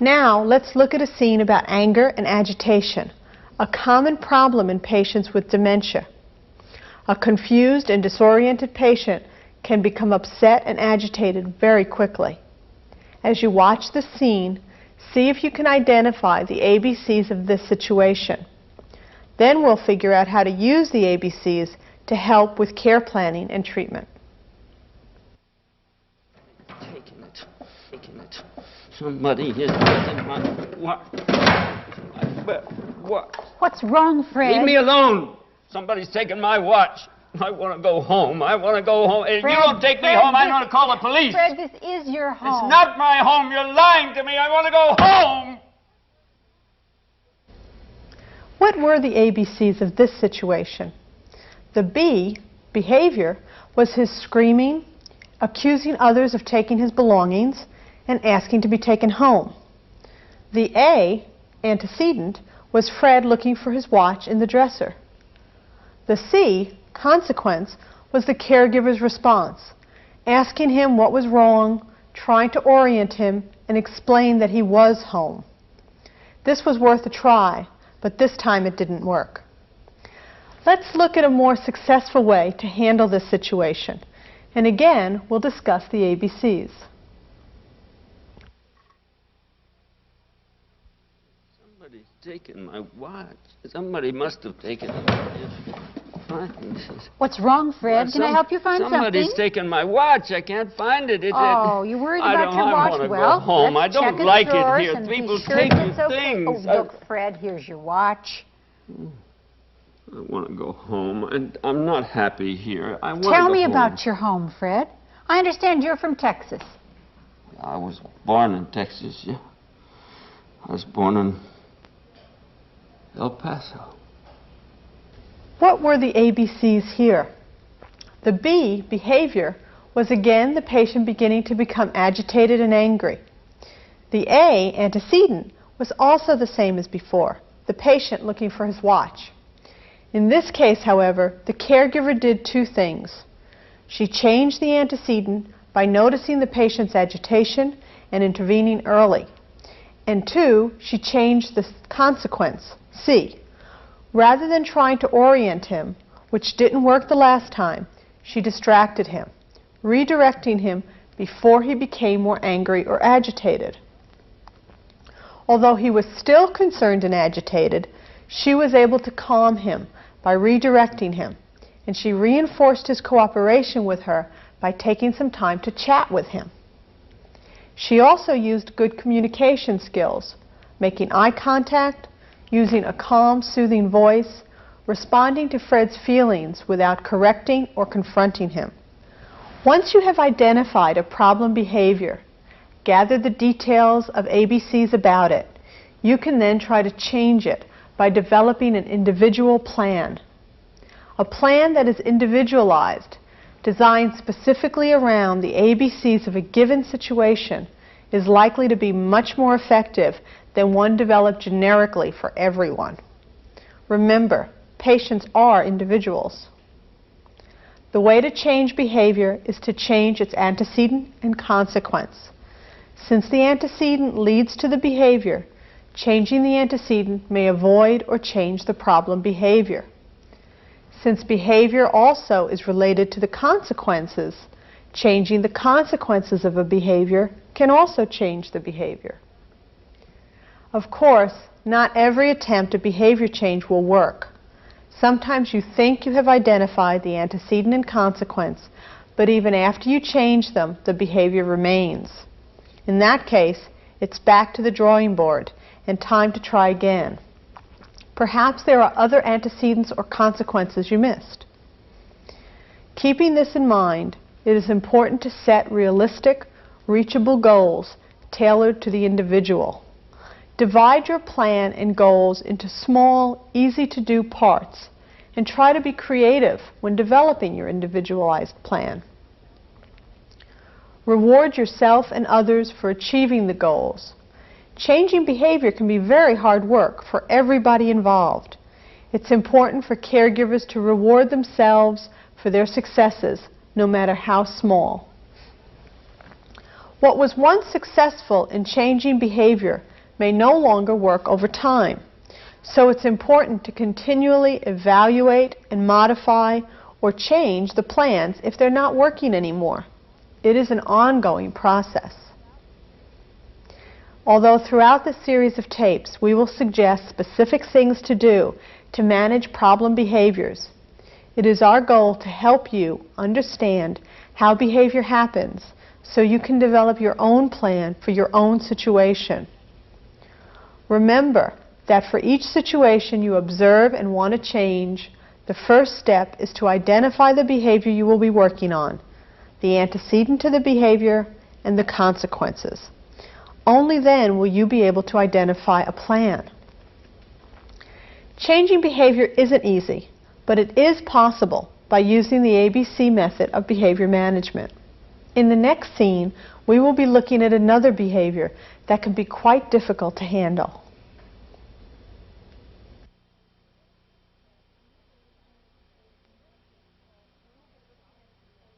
Now let's look at a scene about anger and agitation, a common problem in patients with dementia. A confused and disoriented patient can become upset and agitated very quickly. As you watch the scene, see if you can identify the ABCs of this situation. Then we'll figure out how to use the ABCs to help with care planning and treatment. Taking it. Somebody is taking my watch. What's wrong, Fred? Leave me alone. Somebody's taking my watch. I want to go home. I want to go home. If you don't take me home, I'm going to call the police. Fred, this is your home. It's not my home. You're lying to me. I want to go home. What were the ABCs of this situation? The B, behavior, was his screaming, accusing others of taking his belongings, and asking to be taken home. The A, antecedent, was Fred looking for his watch in the dresser. The C, consequence, was the caregiver's response, asking him what was wrong, trying to orient him, and explain that he was home. This was worth a try, but this time it didn't work. Let's look at a more successful way to handle this situation. And again, we'll discuss the ABCs. Somebody's taken my watch. Somebody must have taken it. What's wrong, Fred? Can I help you find something? Somebody's taken my watch. I can't find it. Oh, you're worried about your watch? I want to well, go home. I don't like it here. People take your okay. things. Oh, look, Fred, here's your watch. I want to go home, and I'm not happy here. I want Tell to go me home. about your home, Fred. I understand you're from Texas. I was born in Texas, yeah. I was born in El Paso. What were the ABCs here? The B, behavior, was again the patient beginning to become agitated and angry. The A, antecedent, was also the same as before, the patient looking for his watch. In this case, however, the caregiver did two things. She changed the antecedent by noticing the patient's agitation and intervening early. And two, she changed the consequence, C. Rather than trying to orient him, which didn't work the last time, she distracted him, redirecting him before he became more angry or agitated. Although he was still concerned and agitated, she was able to calm him by redirecting him, and she reinforced his cooperation with her by taking some time to chat with him. She also used good communication skills, making eye contact, using a calm, soothing voice, responding to Fred's feelings without correcting or confronting him. Once you have identified a problem behavior, gathered the details of ABCs about it, you can then try to change it by developing an individual plan. A plan that is individualized, designed specifically around the ABCs of a given situation, is likely to be much more effective than one developed generically for everyone. Remember, patients are individuals. The way to change behavior is to change its antecedent and consequence. Since the antecedent leads to the behavior, changing the antecedent may avoid or change the problem behavior. Since behavior also is related to the consequences, changing the consequences of a behavior can also change the behavior. Of course, not every attempt at behavior change will work. Sometimes you think you have identified the antecedent and consequence, but even after you change them, the behavior remains. In that case, it's back to the drawing board and time to try again. Perhaps there are other antecedents or consequences you missed. Keeping this in mind, it is important to set realistic, reachable goals tailored to the individual. Divide your plan and goals into small, easy-to-do parts, and try to be creative when developing your individualized plan. Reward yourself and others for achieving the goals. Changing behavior can be very hard work for everybody involved. It's important for caregivers to reward themselves for their successes, no matter how small. What was once successful in changing behavior may no longer work over time. So it's important to continually evaluate and modify or change the plans if they're not working anymore. It is an ongoing process. Although throughout this series of tapes we will suggest specific things to do to manage problem behaviors, it is our goal to help you understand how behavior happens so you can develop your own plan for your own situation. Remember that for each situation you observe and want to change, the first step is to identify the behavior you will be working on, the antecedent to the behavior, and the consequences. Only then will you be able to identify a plan. Changing behavior isn't easy, but it is possible by using the ABC method of behavior management. In the next scene, we will be looking at another behavior that can be quite difficult to handle.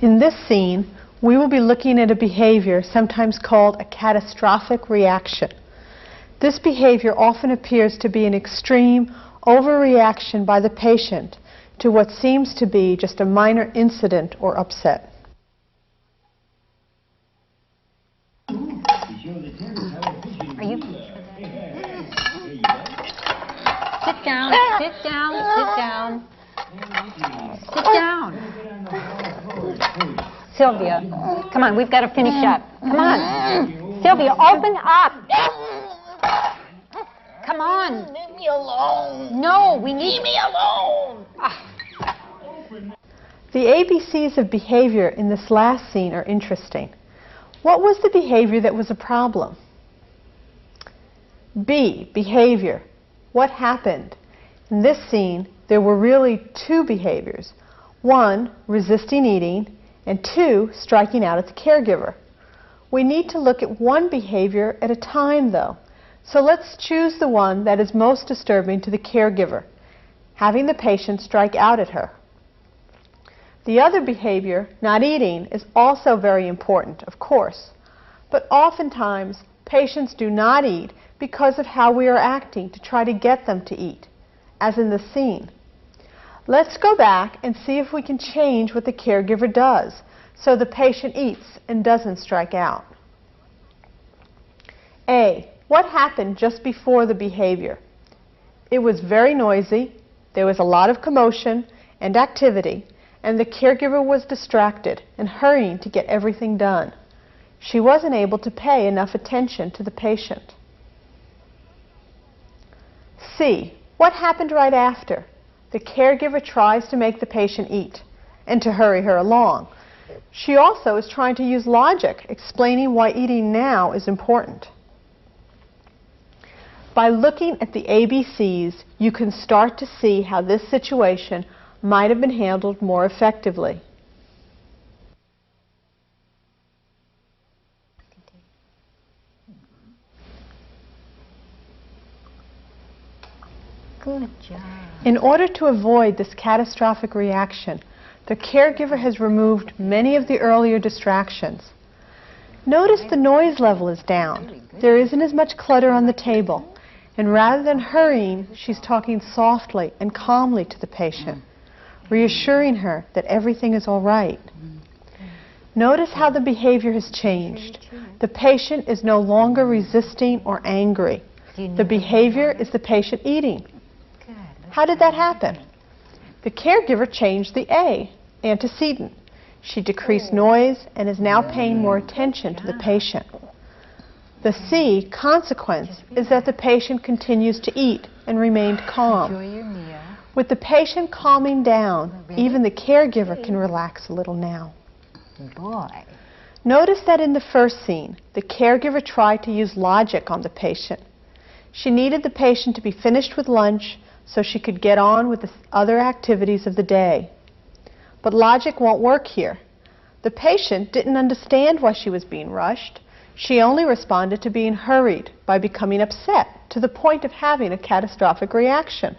In this scene, we will be looking at a behavior sometimes called a catastrophic reaction. This behavior often appears to be an extreme overreaction by the patient to what seems to be just a minor incident or upset. Are you? Sit down, sit down, sit down. Sit down. Sylvia, come on, we've got to finish up. Come on. Sylvia, open up. Come on. Leave me alone. No, we need... Leave me alone. The ABCs of behavior in this last scene are interesting. What was the behavior that was a problem? B, behavior. What happened? In this scene, there were really two behaviors. One, resisting eating, and two, striking out at the caregiver. We need to look at one behavior at a time, though. So let's choose the one that is most disturbing to the caregiver, having the patient strike out at her. The other behavior, not eating, is also very important, of course. But oftentimes, patients do not eat because of how we are acting to try to get them to eat, as in the scene. Let's go back and see if we can change what the caregiver does so the patient eats and doesn't strike out. A, what happened just before the behavior? It was very noisy, there was a lot of commotion and activity, and the caregiver was distracted and hurrying to get everything done. She wasn't able to pay enough attention to the patient. C, what happened right after? The caregiver tries to make the patient eat and to hurry her along. She also is trying to use logic, explaining why eating now is important. By looking at the ABCs, you can start to see how this situation might have been handled more effectively. Good job. In order to avoid this catastrophic reaction, the caregiver has removed many of the earlier distractions. Notice the noise level is down. There isn't as much clutter on the table. And rather than hurrying, she's talking softly and calmly to the patient, reassuring her that everything is all right. Notice how the behavior has changed. The patient is no longer resisting or angry. The behavior is the patient eating. How did that happen? The caregiver changed the A, antecedent. She decreased noise and is now paying more attention to the patient. The C, consequence, is that the patient continues to eat and remained calm. With the patient calming down, even the caregiver can relax a little now. Boy. Notice that in the first scene, the caregiver tried to use logic on the patient. She needed the patient to be finished with lunch so she could get on with the other activities of the day. But logic won't work here. The patient didn't understand why she was being rushed. She only responded to being hurried by becoming upset to the point of having a catastrophic reaction.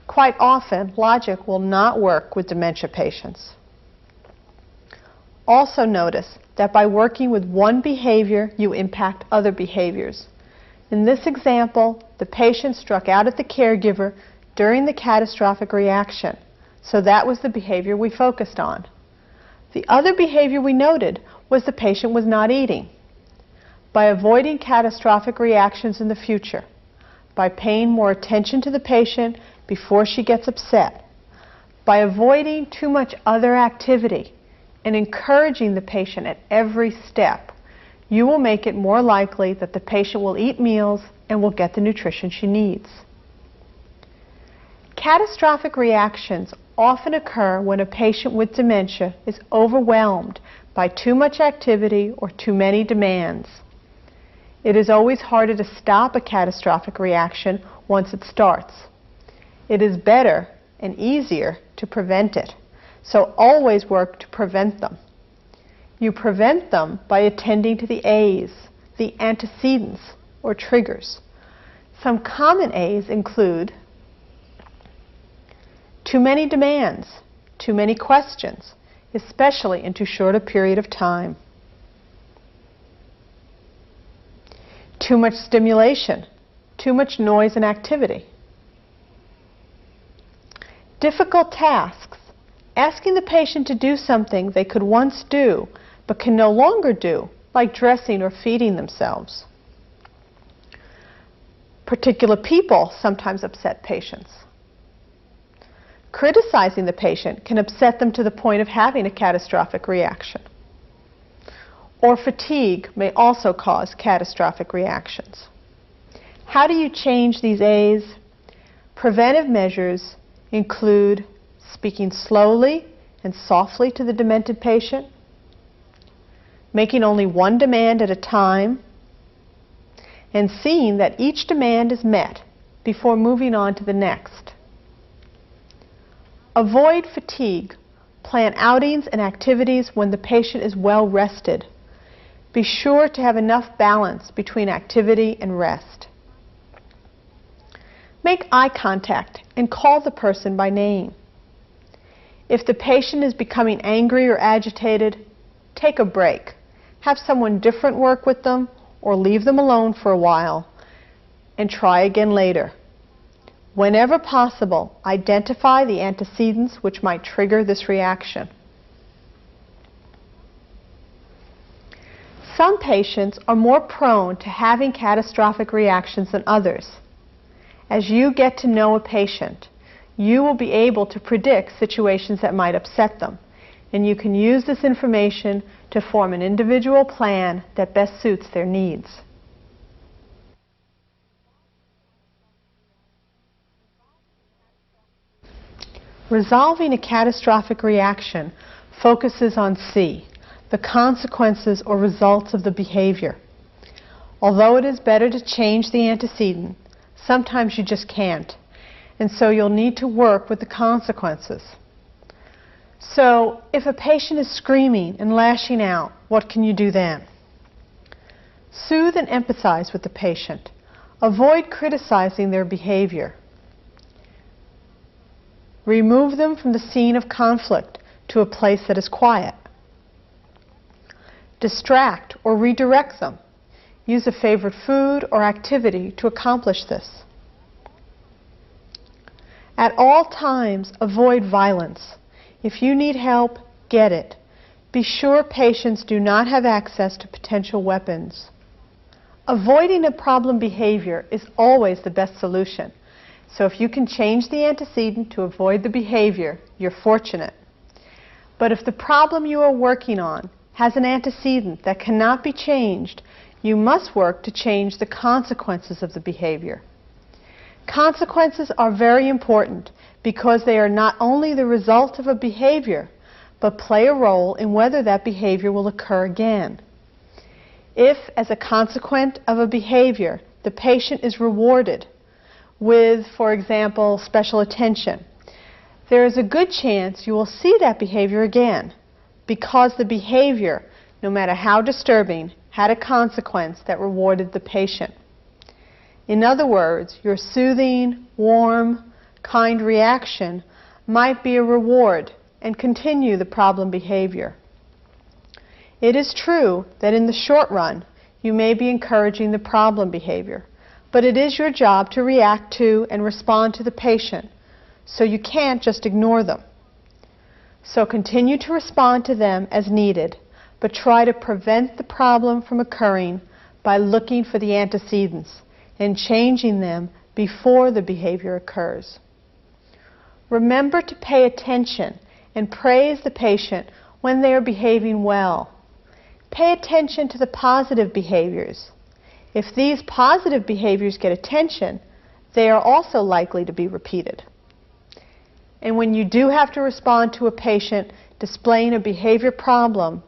Quite often, logic will not work with dementia patients. Also notice that by working with one behavior, you impact other behaviors. In this example, the patient struck out at the caregiver during the catastrophic reaction, so that was the behavior we focused on. The other behavior we noted was the patient was not eating. By avoiding catastrophic reactions in the future, by paying more attention to the patient before she gets upset, by avoiding too much other activity and encouraging the patient at every step, you will make it more likely that the patient will eat meals and will get the nutrition she needs. Catastrophic reactions often occur when a patient with dementia is overwhelmed by too much activity or too many demands. It is always harder to stop a catastrophic reaction once it starts. It is better and easier to prevent it, so always work to prevent them. You prevent them by attending to the A's, the antecedents or triggers. Some common A's include too many demands, too many questions, especially in too short a period of time. Too much stimulation, too much noise and activity. Difficult tasks, asking the patient to do something they could once do but can no longer do, like dressing or feeding themselves. Particular people sometimes upset patients. Criticizing the patient can upset them to the point of having a catastrophic reaction. Or fatigue may also cause catastrophic reactions. How do you change these A's? Preventive measures include speaking slowly and softly to the demented patient, making only one demand at a time, and seeing that each demand is met before moving on to the next. Avoid fatigue. Plan outings and activities when the patient is well rested. Be sure to have enough balance between activity and rest. Make eye contact and call the person by name. If the patient is becoming angry or agitated, take a break. Have someone different work with them or leave them alone for a while and try again later. Whenever possible, identify the antecedents which might trigger this reaction. Some patients are more prone to having catastrophic reactions than others. As you get to know a patient, you will be able to predict situations that might upset them, and you can use this information to form an individual plan that best suits their needs. Resolving a catastrophic reaction focuses on C, the consequences or results of the behavior. Although it is better to change the antecedent, sometimes you just can't, and so you'll need to work with the consequences. So, if a patient is screaming and lashing out, what can you do then? Soothe and empathize with the patient. Avoid criticizing their behavior. Remove them from the scene of conflict to a place that is quiet. Distract or redirect them. Use a favorite food or activity to accomplish this. At all times, avoid violence. If you need help, get it. Be sure patients do not have access to potential weapons. Avoiding a problem behavior is always the best solution. So if you can change the antecedent to avoid the behavior, you're fortunate. But if the problem you are working on has an antecedent that cannot be changed, you must work to change the consequences of the behavior. Consequences are very important because they are not only the result of a behavior, but play a role in whether that behavior will occur again. If, as a consequence of a behavior, the patient is rewarded with, for example, special attention, there is a good chance you will see that behavior again because the behavior, no matter how disturbing, had a consequence that rewarded the patient. In other words, your soothing, warm, kind reaction might be a reward and continue the problem behavior. It is true that in the short run, you may be encouraging the problem behavior, but it is your job to react to and respond to the patient, so you can't just ignore them. So continue to respond to them as needed, but try to prevent the problem from occurring by looking for the antecedents and changing them before the behavior occurs. Remember to pay attention and praise the patient when they are behaving well. Pay attention to the positive behaviors. If these positive behaviors get attention, they are also likely to be repeated. And when you do have to respond to a patient displaying a behavior problem,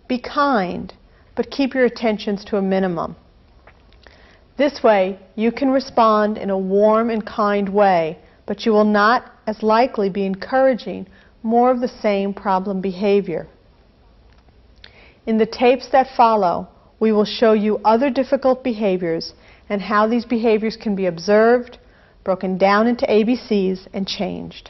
be kind, but keep your attentions to a minimum. This way, you can respond in a warm and kind way, but you will not as likely be encouraging more of the same problem behavior. In the tapes that follow, we will show you other difficult behaviors and how these behaviors can be observed, broken down into ABCs, and changed.